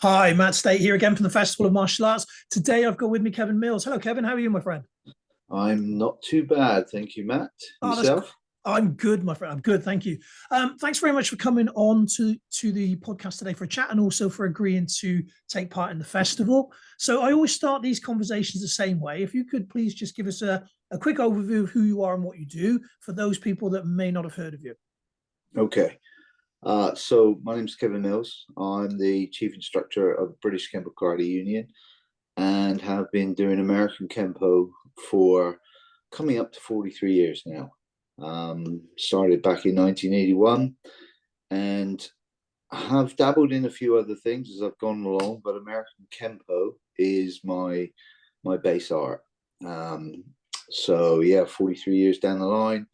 Hi, Matt Stait here again from the Festival of Martial Arts. Today I've got with me Kevin Mills. Hello, Kevin. How are you, my friend? I'm not too bad, thank you, Matt. Oh, that's Yourself? I'm good, my friend. I'm good, thank you. Thanks very much for coming on to the podcast today for a chat and also for agreeing to take part in the festival. So I always start these conversations the same way. If you could please just give us a quick overview of who you are and what you do for those people that may not have heard of you. Okay. So my name's Kevin Mills. I'm the chief instructor of British Kempo Karate Union and have been doing American Kempo for coming up to 43 years now. Started back in 1981 and have dabbled in a few other things as I've gone along, but American Kempo is my base art. Um, so yeah, 43 years down the line,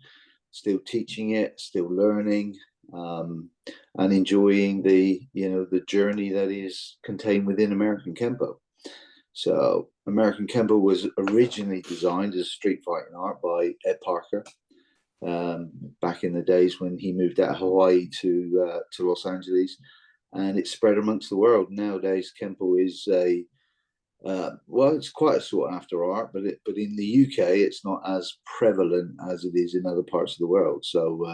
still teaching it, still learning, and enjoying the journey that is contained within American Kempo. So American Kempo was originally designed as a street fighting art by Ed Parker, back in the days when he moved out of Hawaii to Los Angeles, and it spread amongst the world. Nowadays, Kempo is a well, it's quite a sought after art, but in the UK, it's not as prevalent as it is in other parts of the world. So,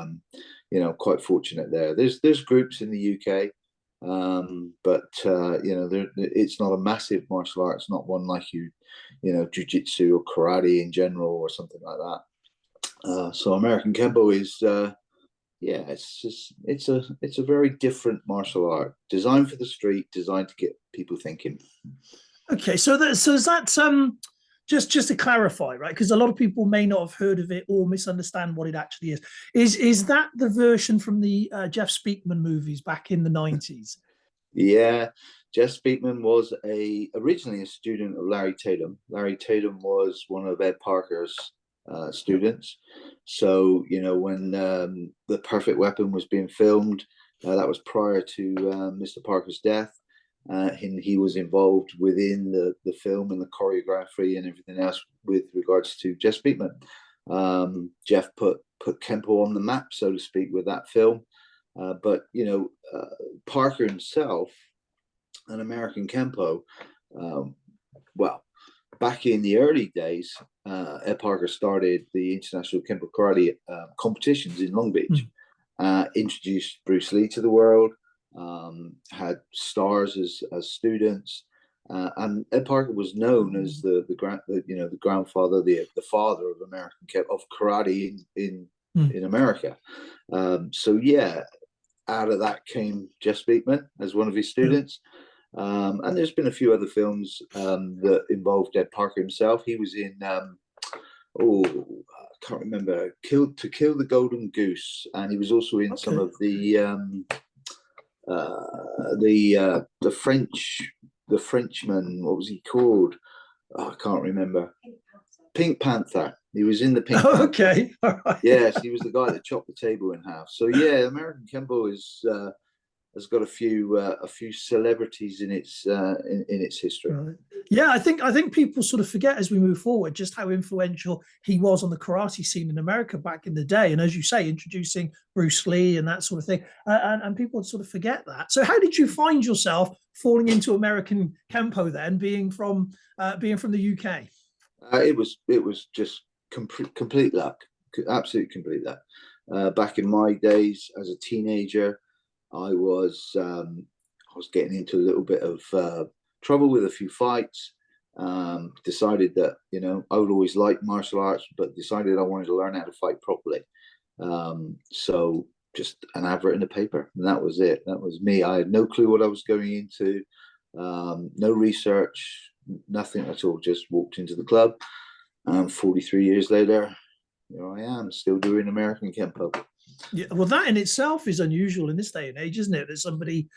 quite fortunate there. There's groups in the UK, but it's not a massive martial art. It's not one like jujitsu or karate in general or something like that. So American Kempo is yeah, it's a very different martial art, designed for the street, designed to get people thinking. Okay, so is that just to clarify, right? Because a lot of people may not have heard of it or misunderstand what it actually is. Is that the version from the Jeff Speakman movies back in the 90s? Yeah, Jeff Speakman was originally a student of Larry Tatum. Larry Tatum was one of Ed Parker's students. So when The Perfect Weapon was being filmed, that was prior to Mr. Parker's death. He was involved within the film and the choreography and everything else with regards to Jeff Speakman. Jeff put Kempo on the map, so to speak, with that film. But Parker himself, an American Kempo, well, back in the early days, Ed Parker started the International Kempo Karate competitions in Long Beach, introduced Bruce Lee to the world, had stars as students, and Ed Parker was known as the grandfather, the father of American of karate in America. So yeah, out of that came Jeff Speakman as one of his students. And there's been a few other films that involved Ed Parker himself. He was in I can't remember, To Kill the Golden Goose, and he was also in some Okay. of the Frenchman. What was he called? Oh, I can't remember. Pink Panther. He was in the Pink Oh, Panther. okay. All right. Yes, he was the guy that chopped the table in half. So yeah, American Kempo has got a few celebrities in its history. Right. Yeah, I think people sort of forget as we move forward just how influential he was on the karate scene in America back in the day, and as you say, introducing Bruce Lee and that sort of thing, and people sort of forget that. So, how did you find yourself falling into American Kempo then, being from the UK? It was just complete luck, absolute complete luck. Back in my days as a teenager, I was getting into a little bit of trouble with a few fights. Decided that I would always like martial arts, but decided I wanted to learn how to fight properly. So just an advert in the paper, and that was it. That was me. I had no clue what I was going into, no research, nothing at all. Just walked into the club, and 43 years later, here I am, still doing American Kempo. Yeah, well, that in itself is unusual in this day and age, isn't it? That somebody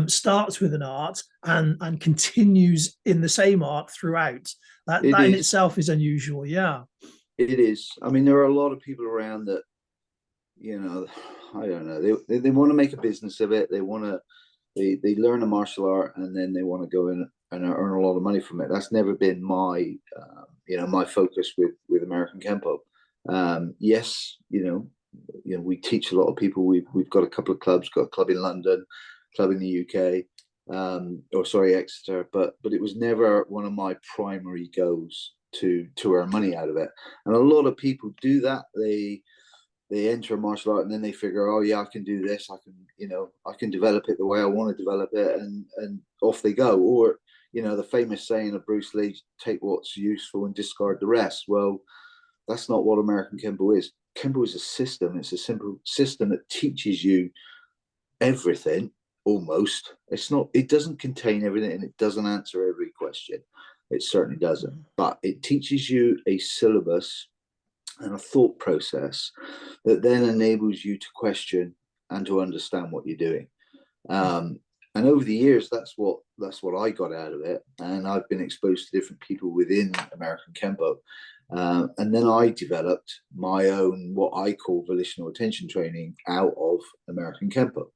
starts with an art and continues in the same art throughout. That It that in is. itself is unusual. Yeah. It is. I mean, there are a lot of people around that, you know, I don't know. They want to make a business of it. They learn a martial art and then they want to go in and earn a lot of money from it. That's never been my focus with American Kempo. Yes, we teach a lot of people. We've got a couple of clubs. Got a club in London, club in the UK. or sorry, Exeter, but it was never one of my primary goals to earn money out of it. And a lot of people do that. They enter a martial art and then they figure, oh yeah, I can do this. I can, I can develop it the way I want to develop it, and off they go. Or, the famous saying of Bruce Lee, take what's useful and discard the rest. Well, that's not what American Kempo is. Kempo is a system. It's a simple system that teaches you everything almost. It doesn't contain everything, and it doesn't answer every question. It certainly doesn't. But it teaches you a syllabus and a thought process that then enables you to question and to understand what you're doing. And over the years, that's what I got out of it. And I've been exposed to different people within American Kempo. And then I developed my own, what I call volitional attention training, out of American Kempo.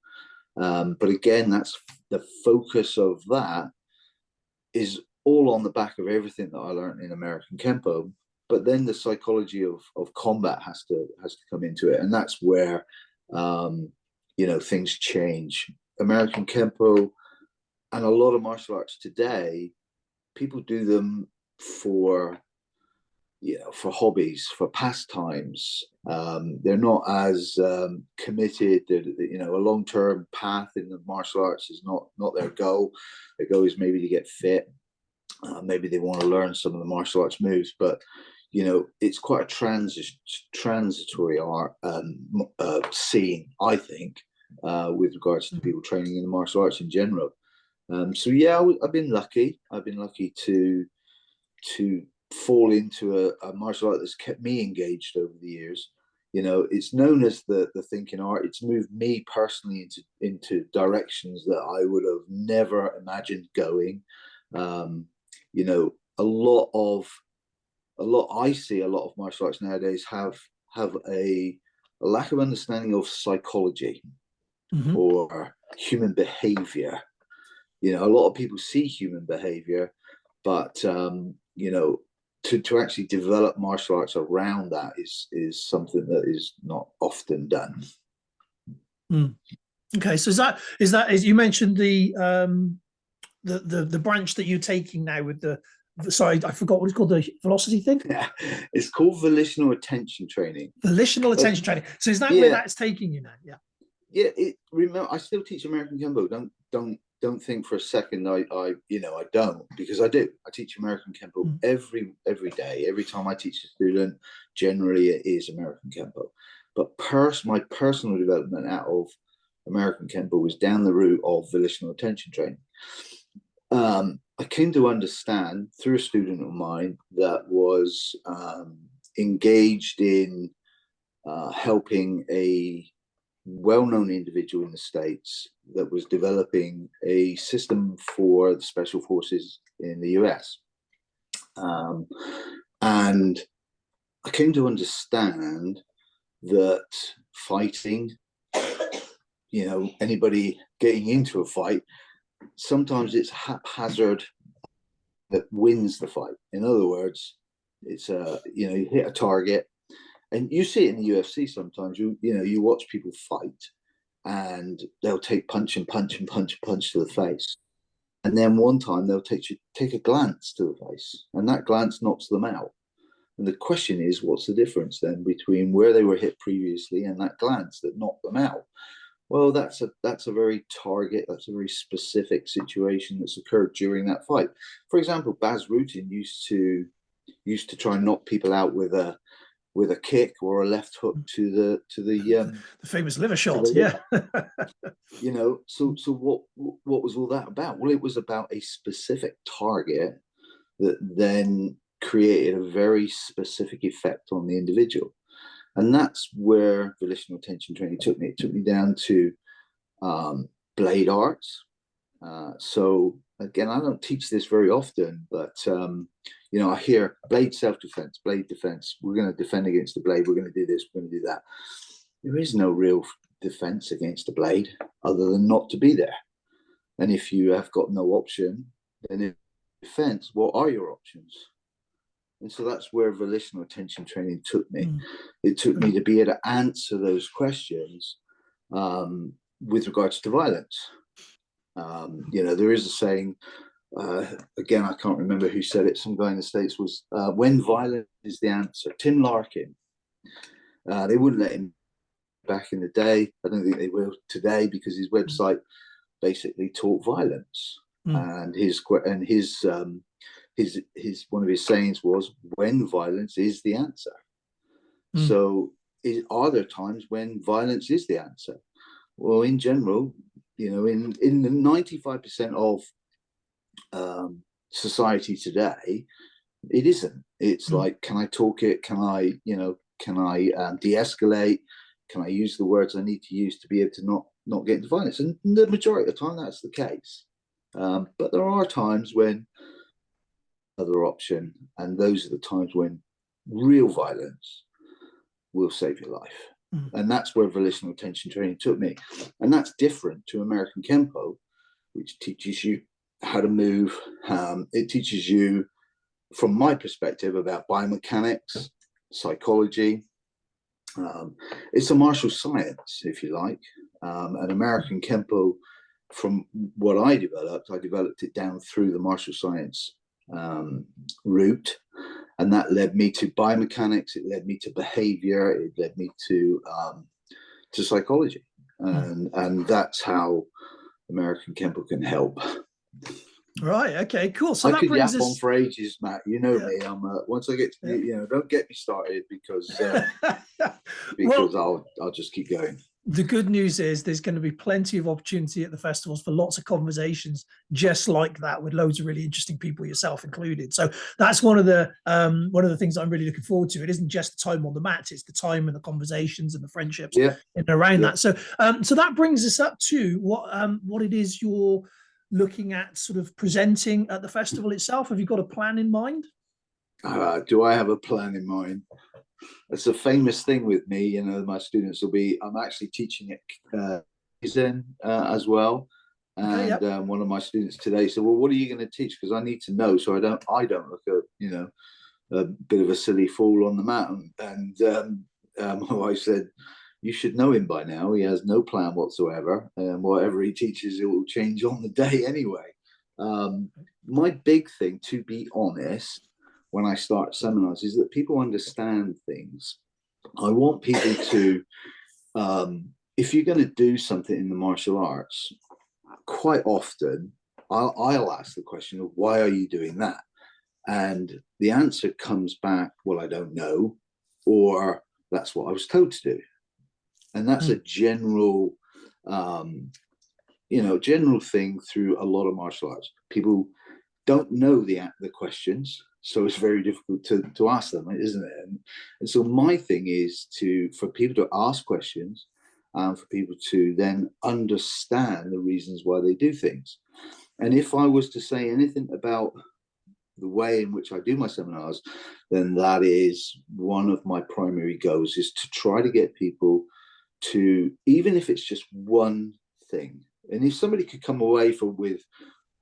But again, that's the focus of that is all on the back of everything that I learned in American Kempo. But then the psychology of combat has to come into it, and that's where things change. American Kempo and a lot of martial arts today, people do them for hobbies, for pastimes. They're not as committed. A long-term path in the martial arts is not their goal. Their goal is maybe to get fit. Maybe they want to learn some of the martial arts moves, but it's quite a transitory art scene, I think, with regards to people training in the martial arts in general. So yeah, I've been lucky. I've been lucky to fall into a martial art that's kept me engaged over the years. It's known as the thinking art. It's moved me personally into directions that I would have never imagined going. I see a lot of martial arts nowadays have a lack of understanding of psychology or human behavior. A lot of people see human behavior, but to actually develop martial arts around that is something that is not often done. Okay, so is that as you mentioned the branch that you're taking now with sorry, I forgot what it's called, the velocity thing? Yeah, it's called volitional attention training. Volitional attention training. So is that where that's taking you now? Yeah. Yeah, remember, I still teach American Kempo. Don't think for a second I don't, because I do. I teach American Kempo every day. Every time I teach a student, generally it is American Kempo. But my personal development out of American Kempo was down the route of volitional attention training. I came to understand through a student of mine that was engaged in helping a well-known individual in the States that was developing a system for the special forces in the US. And I came to understand that fighting, anybody getting into a fight, sometimes it's haphazard that wins the fight. In other words, it's you hit a target, and you see it in the UFC sometimes. You watch people fight, and they'll take punch and punch and punch and punch to the face, and then one time they'll take a glance to the face, and that glance knocks them out. And the question is, what's the difference then between where they were hit previously and that glance that knocked them out? Well, that's a very specific situation that's occurred during that fight. For example, Baz Rutten used to try and knock people out with a kick or a left hook to the famous liver shot. Yeah. So what was all that about? Well, it was about a specific target that then created a very specific effect on the individual. And that's where volitional attention training took me. It took me down to blade arts. So again, I don't teach this very often, but I hear blade self-defense, blade defense. We're going to defend against the blade. We're going to do this. We're going to do that. There is no real defense against the blade other than not to be there. And if you have got no option, then in defense, what are your options? And so that's where volitional attention training took me. It took me to be able to answer those questions with regards to violence. There is a saying, again, I can't remember who said it. Some guy in the States was, when violence is the answer. Tim Larkin. They wouldn't let him back in the day. I don't think they will today because his website basically taught violence. And his one of his sayings was, when violence is the answer. So are there times when violence is the answer? Well, in general, in the 95% of society today, it isn't. It's like, can I talk it? Can I de-escalate? Can I use the words I need to use to be able to not get into violence? And the majority of the time, that's the case. But there are times when other option, and those are the times when real violence will save your life. And that's where volitional attention training took me. And that's different to American Kempo, which teaches you how to move. It teaches you, from my perspective, about biomechanics, psychology. It's a martial science, if you like. And American Kempo, from what I developed it down through the martial science route. And that led me to biomechanics. It led me to behavior. It led me to psychology, and that's how American Kempo can help. Right. Okay. Cool. So I that could brings yap us on for ages, Matt. Me. I'm once I get to don't get me started because well, I'll just keep going. The good news is there's going to be plenty of opportunity at the festivals for lots of conversations just like that, with loads of really interesting people, yourself included. So that's one of the things I'm really looking forward to. It isn't just the time on the mat; it's the time and the conversations and the friendships and around that. So so that brings us up to what it is you're looking at sort of presenting at the festival itself. Have you got a plan in mind? Do I have a plan in mind? It's a famous thing with me. My students I'm actually teaching it as well. And one of my students today said, well, what are you going to teach? Because I need to know so I don't look a bit of a silly fool on the mat. And my wife said, you should know him by now. He has no plan whatsoever. And whatever he teaches, it will change on the day anyway. My big thing, to be honest, when I start seminars, is that people understand things. I want people to, if you're going to do something in the martial arts, quite often I'll ask the question of, why are you doing that? And the answer comes back, well, I don't know, or that's what I was told to do. And that's a general, general thing through a lot of martial arts. People don't know the questions, so it's very difficult to ask them, isn't it? And so my thing is for people to ask questions, and for people to then understand the reasons why they do things. And if I was to say anything about the way in which I do my seminars, then that is one of my primary goals, is to try to get people to, even if it's just one thing, and if somebody could come away with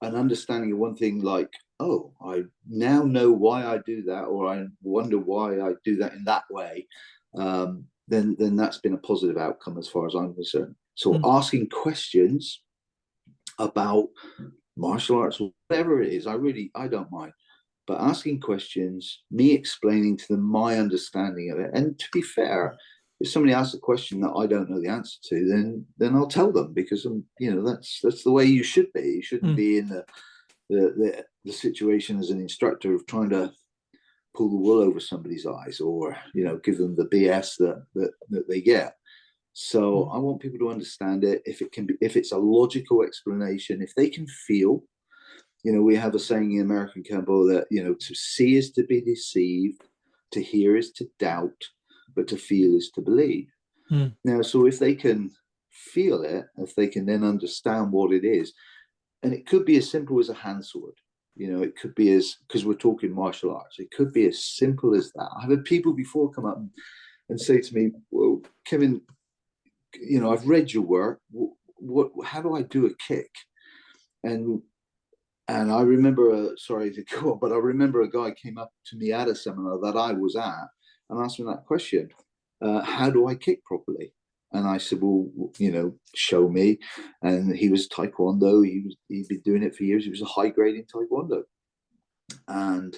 an understanding of one thing, like, oh, I now know why I do that, or I wonder why I do that in that way, then that's been a positive outcome as far as I'm concerned. So asking questions about martial arts, whatever it is, I don't mind. But asking questions, me explaining to them my understanding of it. And to be fair, if somebody asks a question that I don't know the answer to, then I'll tell them, because that's the way you should be. You shouldn't be in the situation as an instructor of trying to pull the wool over somebody's eyes, or give them the BS that they get. So I want people to understand it. If it's a logical explanation, if they can feel. We have a saying in American Kempo that, to see is to be deceived, to hear is to doubt, but to feel is to believe. Now, so if they can feel it, if they can then understand what it is, and it could be as simple as a hand sword, it could be because we're talking martial arts, it could be as simple as that. I've had people before come up and say to me, well, Kevin, I've read your work. How do I do a kick? And I remember, sorry to go on, but I remember a guy came up to me at a seminar that I was at and asked me that question, how do I kick properly? And I said, well, show me. And he was Taekwondo. He'd been doing it for years. He was a high grade in Taekwondo. And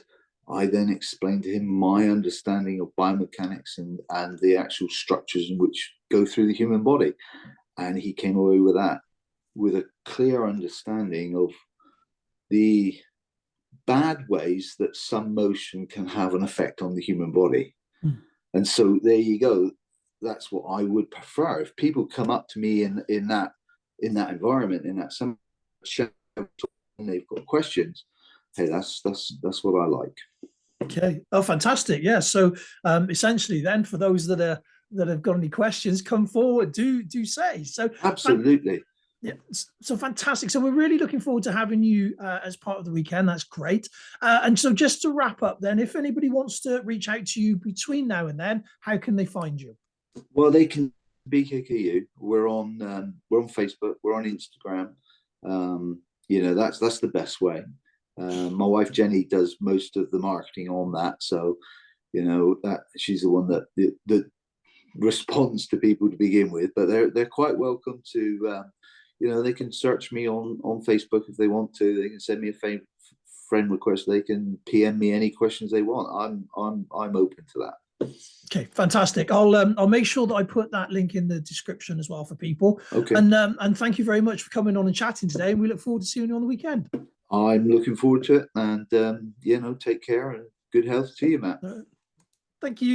I then explained to him my understanding of biomechanics and the actual structures in which go through the human body. And he came away with that, with a clear understanding of the bad ways that some motion can have an effect on the human body. Mm. And so there you go. That's what I would prefer. If people come up to me in that environment, in that some and they've got questions, hey, that's what I like. Okay. Oh, fantastic. Yeah. So essentially then, for those that have got any questions, come forward, do say. So absolutely. Yeah, so fantastic. So we're really looking forward to having you as part of the weekend. That's great. And so just to wrap up then, if anybody wants to reach out to you between now and then, how can they find you? Well, they can BKKU. We're on Facebook. We're on Instagram. That's the best way. My wife Jenny does most of the marketing on that, so that she's the one that responds to people to begin with. But they're quite welcome to. They can search me on Facebook if they want to. They can send me a friend request. They can PM me any questions they want. I'm open to that. Okay, fantastic. I'll make sure that I put that link in the description as well for people. Okay. And thank you very much for coming on and chatting today. And we look forward to seeing you on the weekend. I'm looking forward to it. And take care and good health to you, Matt. Thank you.